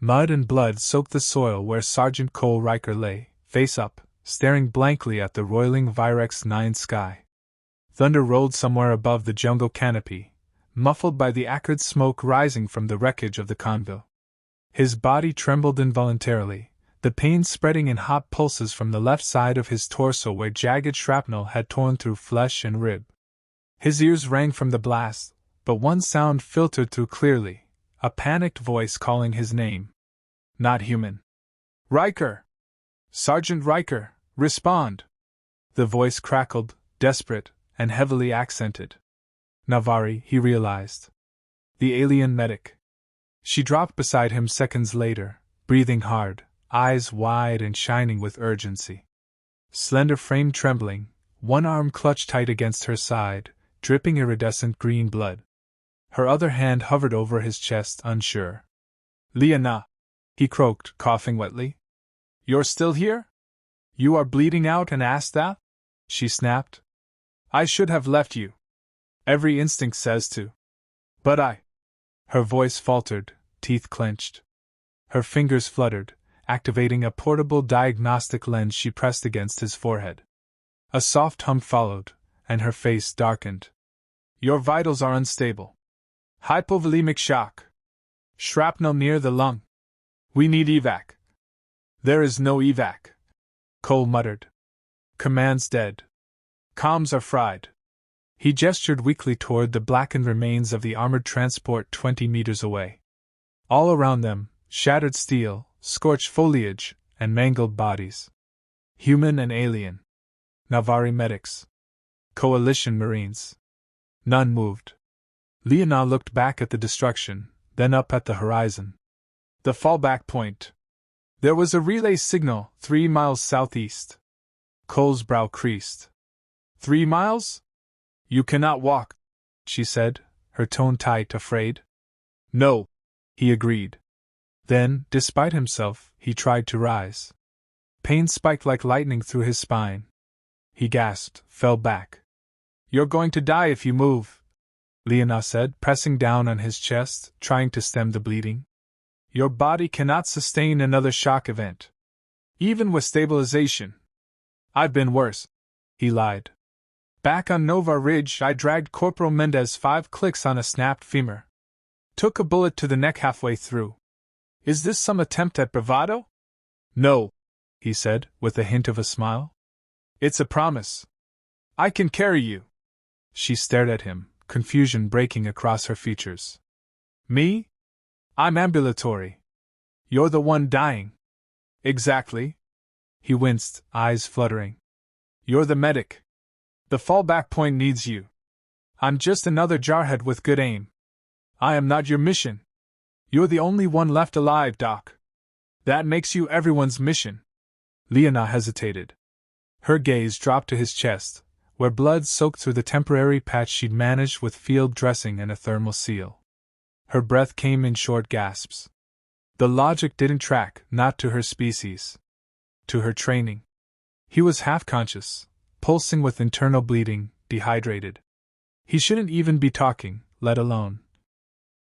Mud and blood soaked the soil where Sergeant Cole Riker lay, face up, staring blankly at the roiling Virex 9 sky. Thunder rolled somewhere above the jungle canopy, muffled by the acrid smoke rising from the wreckage of the convo. His body trembled involuntarily, the pain spreading in hot pulses from the left side of his torso where jagged shrapnel had torn through flesh and rib. His ears rang from the blast, but one sound filtered through clearly, a panicked voice calling his name. Not human. Riker! Sergeant Riker, respond! The voice crackled, desperate, and heavily accented. Navari, he realized. The alien medic. She dropped beside him seconds later, breathing hard, eyes wide and shining with urgency. Slender frame trembling, one arm clutched tight against her side, dripping iridescent green blood. Her other hand hovered over his chest, unsure. Liana, he croaked, coughing wetly. You're still here? You are bleeding out and asked that? She snapped. I should have left you. Every instinct says to. But I. Her voice faltered, teeth clenched. Her fingers fluttered, activating a portable diagnostic lens she pressed against his forehead. A soft hum followed, and her face darkened. Your vitals are unstable. Hypovolemic shock. Shrapnel near the lung. We need evac. There is no evac. Cole muttered. Command's dead. Comms are fried. He gestured weakly toward the blackened remains of the armored transport 20 meters away. All around them, shattered steel, scorched foliage, and mangled bodies. Human and alien. Navari medics. Coalition Marines. None moved. Liana looked back at the destruction, then up at the horizon. The fallback point. There was a relay signal 3 miles southeast. Cole's brow creased. 3 miles? You cannot walk, she said, her tone tight, afraid. No, he agreed. Then, despite himself, he tried to rise. Pain spiked like lightning through his spine. He gasped, fell back. You're going to die if you move, Liana said, pressing down on his chest, trying to stem the bleeding. Your body cannot sustain another shock event. Even with stabilization. I've been worse, he lied. Back on Nova Ridge, I dragged Corporal Mendez 5 clicks on a snapped femur. Took a bullet to the neck halfway through. Is this some attempt at bravado? No, he said, with a hint of a smile. It's a promise. I can carry you. She stared at him, confusion breaking across her features. Me? I'm ambulatory. You're the one dying. Exactly. He winced, eyes fluttering. You're the medic. The fallback point needs you. I'm just another jarhead with good aim. I am not your mission. You're the only one left alive, Doc. That makes you everyone's mission. Liana hesitated. Her gaze dropped to his chest, where blood soaked through the temporary patch she'd managed with field dressing and a thermal seal. Her breath came in short gasps. The logic didn't track, not to her species. To her training. He was half-conscious, pulsing with internal bleeding, dehydrated. He shouldn't even be talking, let alone.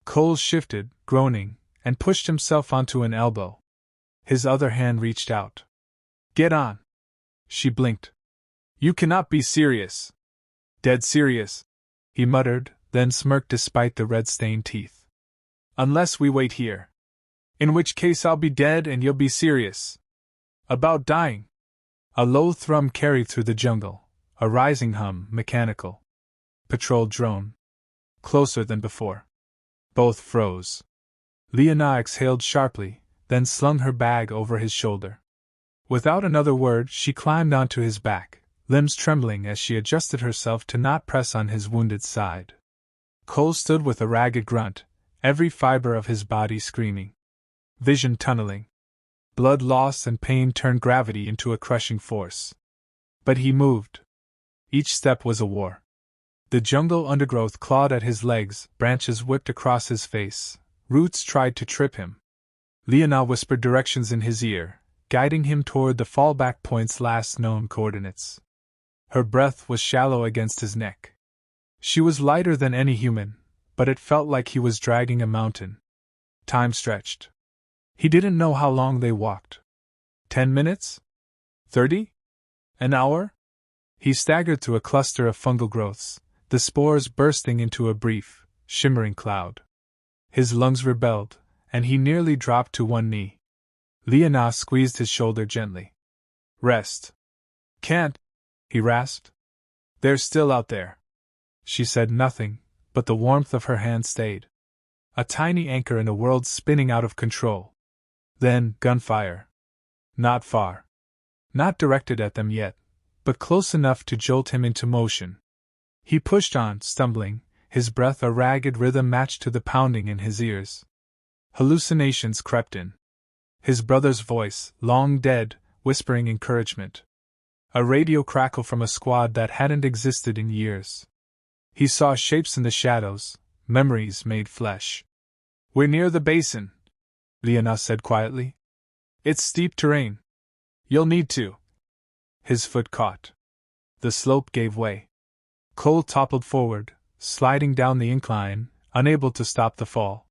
Cole shifted, groaning, and pushed himself onto an elbow. His other hand reached out. Get on. She blinked. You cannot be serious. Dead serious, he muttered, then smirked despite the red-stained teeth. Unless we wait here. In which case I'll be dead and you'll be serious. About dying. A low thrum carried through the jungle, a rising hum, mechanical. Patrol drone. Closer than before. Both froze. Liana exhaled sharply, then slung her bag over his shoulder. Without another word, she climbed onto his back, limbs trembling as she adjusted herself to not press on his wounded side. Cole stood with a ragged grunt, every fiber of his body screaming. Vision tunneling. Blood loss and pain turned gravity into a crushing force. But he moved. Each step was a war. The jungle undergrowth clawed at his legs, branches whipped across his face, roots tried to trip him. Liana whispered directions in his ear, guiding him toward the fallback point's last known coordinates. Her breath was shallow against his neck. She was lighter than any human, but it felt like he was dragging a mountain. Time stretched. He didn't know how long they walked. 10 minutes? 30? An hour? He staggered through a cluster of fungal growths, the spores bursting into a brief, shimmering cloud. His lungs rebelled, and he nearly dropped to one knee. Liana squeezed his shoulder gently. Rest. Can't, he rasped. They're still out there. She said nothing, but the warmth of her hand stayed. A tiny anchor in a world spinning out of control. Then, gunfire. Not far. Not directed at them yet, but close enough to jolt him into motion. He pushed on, stumbling, his breath a ragged rhythm matched to the pounding in his ears. Hallucinations crept in. His brother's voice, long dead, whispering encouragement. A radio crackle from a squad that hadn't existed in years. He saw shapes in the shadows, memories made flesh. We're near the basin, Liana said quietly. It's steep terrain. You'll need to. His foot caught. The slope gave way. Cole toppled forward, sliding down the incline, unable to stop the fall.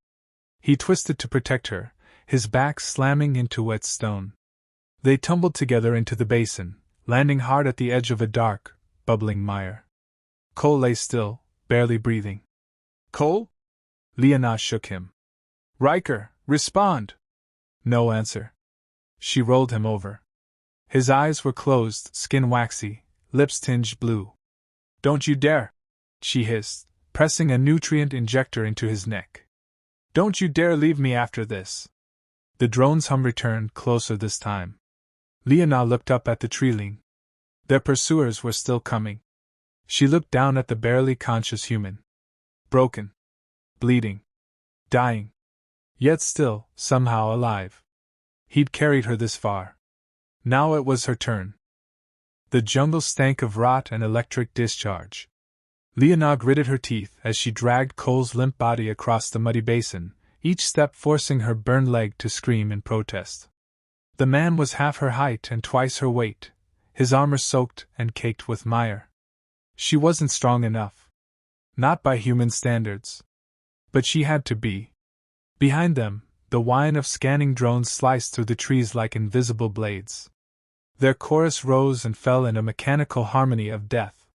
He twisted to protect her, his back slamming into wet stone. They tumbled together into the basin, landing hard at the edge of a dark, bubbling mire. Cole lay still, barely breathing. Cole? Liana shook him. Riker, respond! No answer. She rolled him over. His eyes were closed, skin waxy, lips tinged blue. Don't you dare! She hissed, pressing a nutrient injector into his neck. Don't you dare leave me after this! The drone's hum returned, closer this time. Liana looked up at the treeling. Their pursuers were still coming. She looked down at the barely conscious human. Broken. Bleeding. Dying. Yet still, somehow alive. He'd carried her this far. Now it was her turn. The jungle stank of rot and electric discharge. Liana gritted her teeth as she dragged Cole's limp body across the muddy basin, each step forcing her burned leg to scream in protest. The man was half her height and twice her weight, his armor soaked and caked with mire. She wasn't strong enough. Not by human standards. But she had to be. Behind them, the whine of scanning drones sliced through the trees like invisible blades. Their chorus rose and fell in a mechanical harmony of death.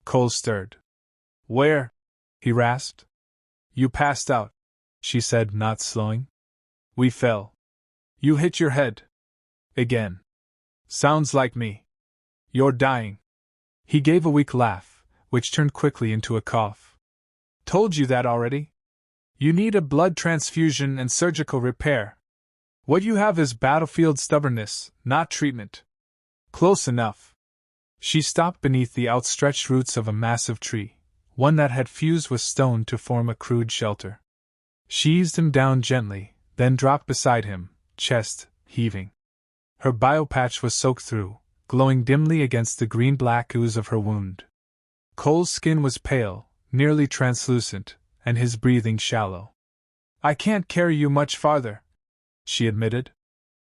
Cole stirred. Where? He rasped. You passed out, she said, not slowing. We fell. You hit your head. Again. Sounds like me. You're dying. He gave a weak laugh, which turned quickly into a cough. Told you that already? You need a blood transfusion and surgical repair. What you have is battlefield stubbornness, not treatment. Close enough. She stopped beneath the outstretched roots of a massive tree, one that had fused with stone to form a crude shelter. She eased him down gently, then dropped beside him, chest heaving. Her biopatch was soaked through, glowing dimly against the green-black ooze of her wound. Cole's skin was pale, nearly translucent, and his breathing shallow. I can't carry you much farther, she admitted.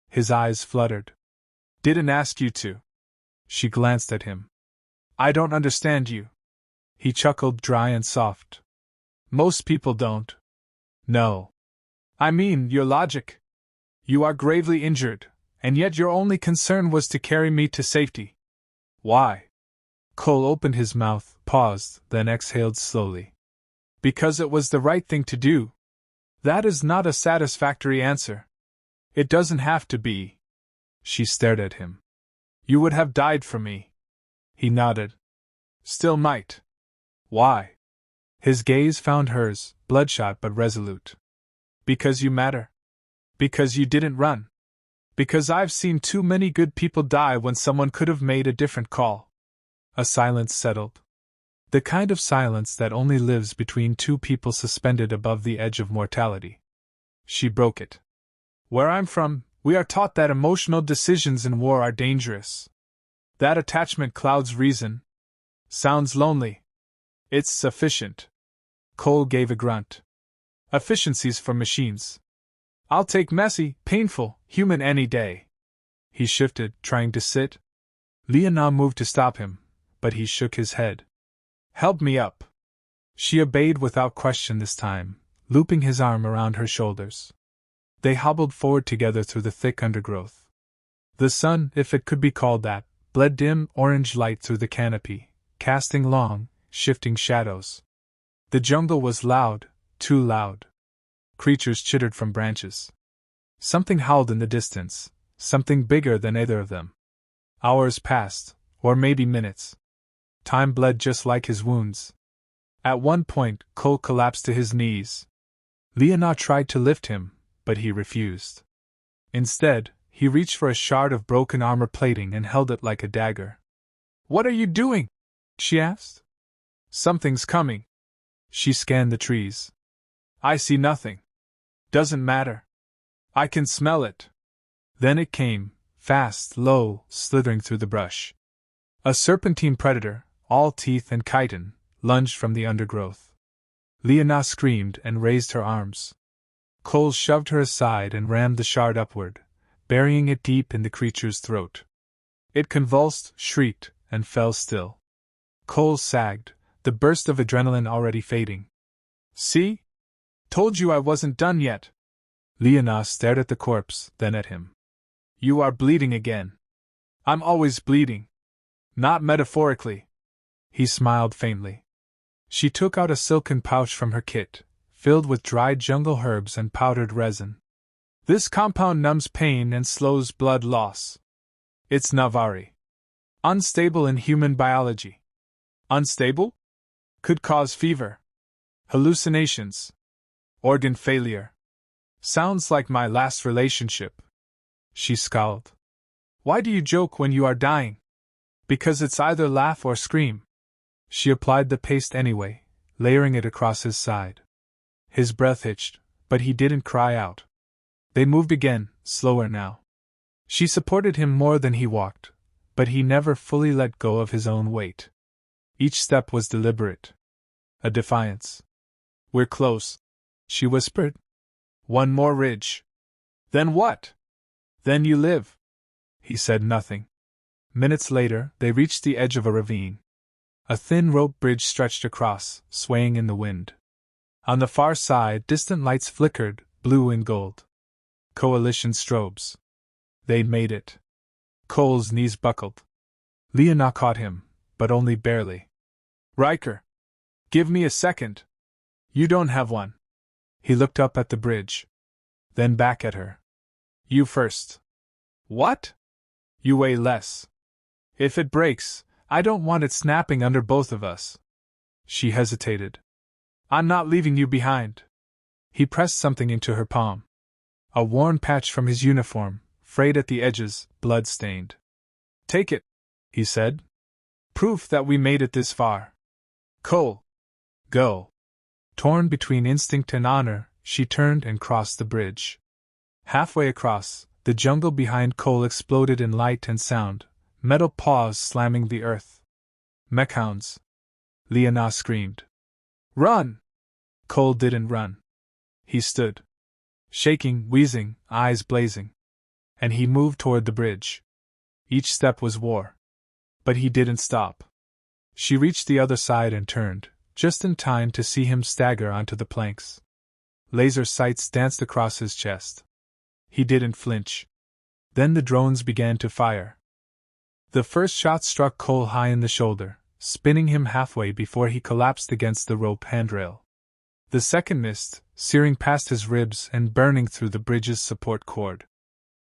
His eyes fluttered. Didn't ask you to. She glanced at him. I don't understand you. He chuckled dry and soft. Most people don't. No. I mean, your logic. You are gravely injured, and yet your only concern was to carry me to safety. Why? Cole opened his mouth, paused, then exhaled slowly. Because it was the right thing to do. That is not a satisfactory answer. It doesn't have to be. She stared at him. You would have died for me. He nodded. Still might. Why? His gaze found hers, bloodshot but resolute. Because you matter. Because you didn't run. Because I've seen too many good people die when someone could have made a different call. A silence settled. The kind of silence that only lives between two people suspended above the edge of mortality. She broke it. Where I'm from, we are taught that emotional decisions in war are dangerous. That attachment clouds reason. Sounds lonely. It's sufficient. Cole gave a grunt. Efficiencies for machines. I'll take messy, painful, human any day. He shifted, trying to sit. Liana moved to stop him, but he shook his head. Help me up. She obeyed without question this time, looping his arm around her shoulders. They hobbled forward together through the thick undergrowth. The sun, if it could be called that, bled dim orange light through the canopy, casting long, shifting shadows. The jungle was loud, too loud. Creatures chittered from branches. Something howled in the distance, something bigger than either of them. Hours passed, or maybe minutes. Time bled just like his wounds. At one point, Cole collapsed to his knees. Leonard tried to lift him, but he refused. Instead, he reached for a shard of broken armor plating and held it like a dagger. "What are you doing?" she asked. "Something's coming." She scanned the trees. "I see nothing. Doesn't matter. I can smell it." Then it came, fast, low, slithering through the brush. A serpentine predator, all teeth and chitin, lunged from the undergrowth. Leona screamed and raised her arms. Cole shoved her aside and rammed the shard upward, burying it deep in the creature's throat. It convulsed, shrieked, and fell still. Cole sagged, the burst of adrenaline already fading. "See? Told you I wasn't done yet." Leona stared at the corpse, then at him. "You are bleeding again." "I'm always bleeding. Not metaphorically." He smiled faintly. She took out a silken pouch from her kit, filled with dried jungle herbs and powdered resin. "This compound numbs pain and slows blood loss. It's Navari. Unstable in human biology." "Unstable?" "Could cause fever. Hallucinations. Organ failure. Sounds like my last relationship." She scowled. "Why do you joke when you are dying?" "Because it's either laugh or scream." She applied the paste anyway, layering it across his side. His breath hitched, but he didn't cry out. They moved again, slower now. She supported him more than he walked, but he never fully let go of his own weight. Each step was deliberate. A defiance. "We're close," she whispered. "One more ridge." "Then what?" "Then you live." He said nothing. Minutes later, they reached the edge of a ravine. A thin rope bridge stretched across, swaying in the wind. On the far side, distant lights flickered, blue and gold. Coalition strobes. They'd made it. Cole's knees buckled. Leona caught him, but only barely. "Riker! Give me a second." "You don't have one." He looked up at the bridge. Then back at her. "You first." "What?" "You weigh less. If it breaks, I don't want it snapping under both of us." She hesitated. "I'm not leaving you behind." He pressed something into her palm. A worn patch from his uniform, frayed at the edges, blood-stained. "Take it," he said. "Proof that we made it this far." "Cole! Go!" Torn between instinct and honor, she turned and crossed the bridge. Halfway across, the jungle behind Cole exploded in light and sound, metal paws slamming the earth. "Mechhounds!" Leona screamed. "Run!" Cole didn't run. He stood. Shaking, wheezing, eyes blazing. And he moved toward the bridge. Each step was war. But he didn't stop. She reached the other side and turned, just in time to see him stagger onto the planks. Laser sights danced across his chest. He didn't flinch. Then the drones began to fire. The first shot struck Cole high in the shoulder, spinning him halfway before he collapsed against the rope handrail. The second missed, searing past his ribs and burning through the bridge's support cord.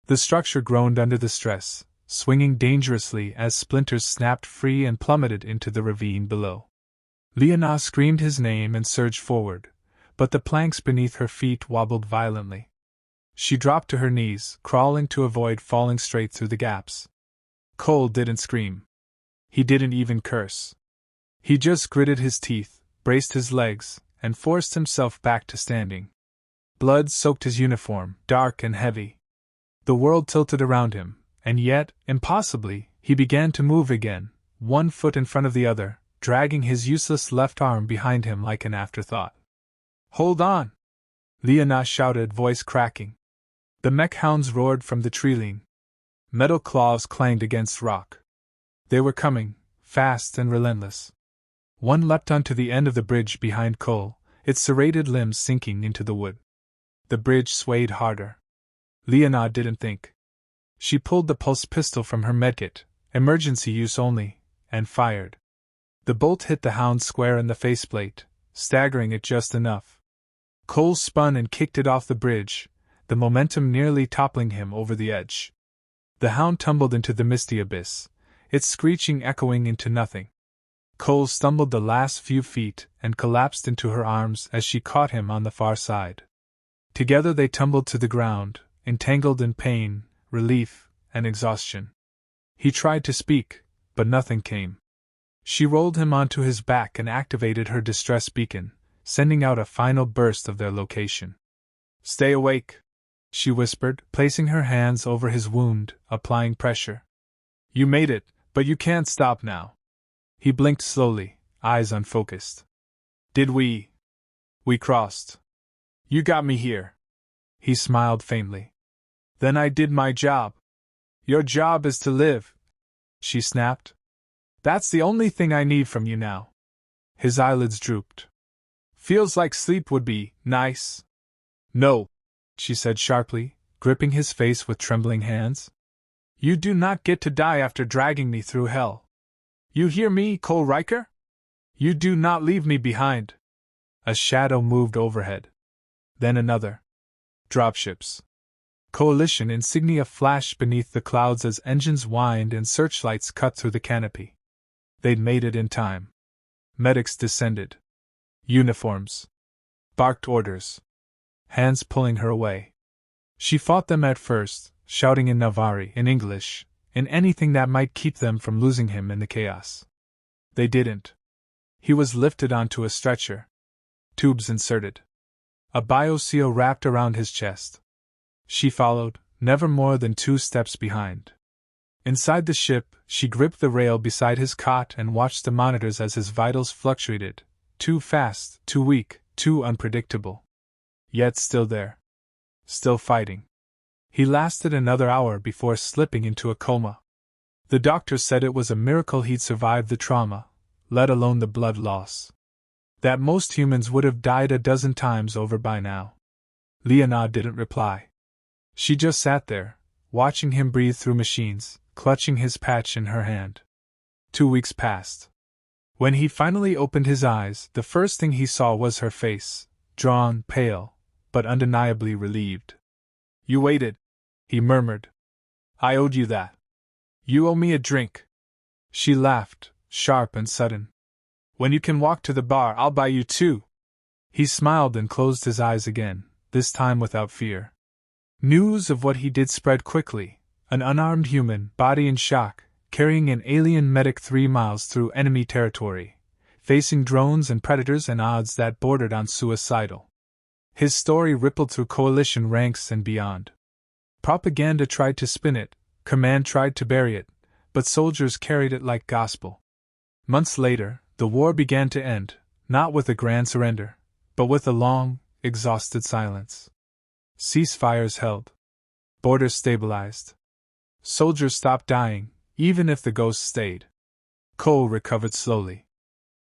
The structure groaned under the stress, swinging dangerously as splinters snapped free and plummeted into the ravine below. Leona screamed his name and surged forward, but the planks beneath her feet wobbled violently. She dropped to her knees, crawling to avoid falling straight through the gaps. Cole didn't scream. He didn't even curse. He just gritted his teeth, braced his legs, and forced himself back to standing. Blood soaked his uniform, dark and heavy. The world tilted around him, and yet, impossibly, he began to move again, one foot in front of the other, dragging his useless left arm behind him like an afterthought. "Hold on!" Leona shouted, voice cracking. The mech hounds roared from the treeline. Metal claws clanged against rock. They were coming, fast and relentless. One leapt onto the end of the bridge behind Cole, its serrated limbs sinking into the wood. The bridge swayed harder. Leonard didn't think. She pulled the pulse pistol from her medkit, emergency use only, and fired. The bolt hit the hound square in the faceplate, staggering it just enough. Cole spun and kicked it off the bridge, the momentum nearly toppling him over the edge. The hound tumbled into the misty abyss, its screeching echoing into nothing. Cole stumbled the last few feet and collapsed into her arms as she caught him on the far side. Together they tumbled to the ground, entangled in pain, relief, and exhaustion. He tried to speak, but nothing came. She rolled him onto his back and activated her distress beacon, sending out a final burst of their location. "Stay awake," she whispered, placing her hands over his wound, applying pressure. "You made it, but you can't stop now." He blinked slowly, eyes unfocused. "Did we? We crossed. You got me here." He smiled faintly. "Then I did my job." "Your job is to live," she snapped. "That's the only thing I need from you now." His eyelids drooped. "Feels like sleep would be nice." "No," she said sharply, gripping his face with trembling hands. "You do not get to die after dragging me through hell. You hear me, Cole Riker? You do not leave me behind." A shadow moved overhead. Then another. Dropships. Coalition insignia flashed beneath the clouds as engines whined and searchlights cut through the canopy. They'd made it in time. Medics descended. Uniforms. Barked orders. Hands pulling her away. She fought them at first, shouting in Navari, in English, in anything that might keep them from losing him in the chaos. They didn't. He was lifted onto a stretcher. Tubes inserted. A bio-seal wrapped around his chest. She followed, never more than 2 steps behind. Inside the ship, she gripped the rail beside his cot and watched the monitors as his vitals fluctuated, too fast, too weak, too unpredictable. Yet still there. Still fighting. He lasted another hour before slipping into a coma. The doctor said it was a miracle he'd survived the trauma, let alone the blood loss. That most humans would have died a dozen times over by now. Leonard didn't reply. She just sat there, watching him breathe through machines, clutching his patch in her hand. 2 weeks passed. When he finally opened his eyes, the first thing he saw was her face, drawn, pale, but undeniably relieved. "You waited," he murmured. "I owed you that. You owe me a drink." She laughed, sharp and sudden. "When you can walk to the bar, I'll buy you 2. He smiled and closed his eyes again, this time without fear. News of what he did spread quickly. An unarmed human, body in shock, carrying an alien medic 3 miles through enemy territory, facing drones and predators and odds that bordered on suicidal. His story rippled through coalition ranks and beyond. Propaganda tried to spin it, command tried to bury it, but soldiers carried it like gospel. Months later, the war began to end, not with a grand surrender, but with a long, exhausted silence. Ceasefires held. Borders stabilized. Soldiers stopped dying, even if the ghosts stayed. Cole recovered slowly.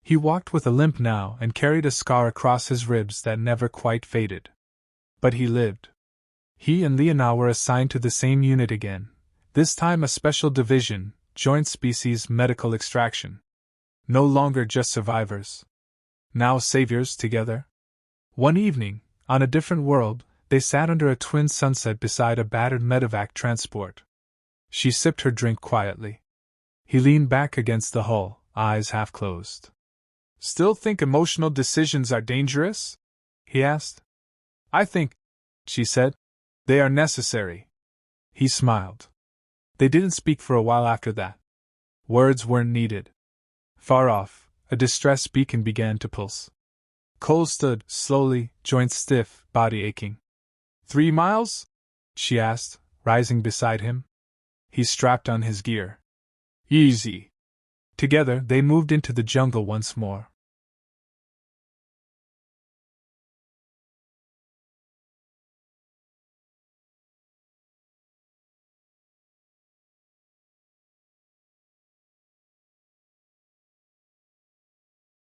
He walked with a limp now and carried a scar across his ribs that never quite faded. But he lived. He and Leonard were assigned to the same unit again, this time a special division, Joint Species Medical Extraction. No longer just survivors. Now saviors together. One evening, on a different world, they sat under a twin sunset beside a battered medevac transport. She sipped her drink quietly. He leaned back against the hull, eyes half closed. "Still think emotional decisions are dangerous?" he asked. "I think," she said, "they are necessary." He smiled. They didn't speak for a while after that. Words weren't needed. Far off, a distress beacon began to pulse. Cole stood, slowly, joints stiff, body aching. 3 miles? She asked, rising beside him. He strapped on his gear. Easy. Together they moved into the jungle once more.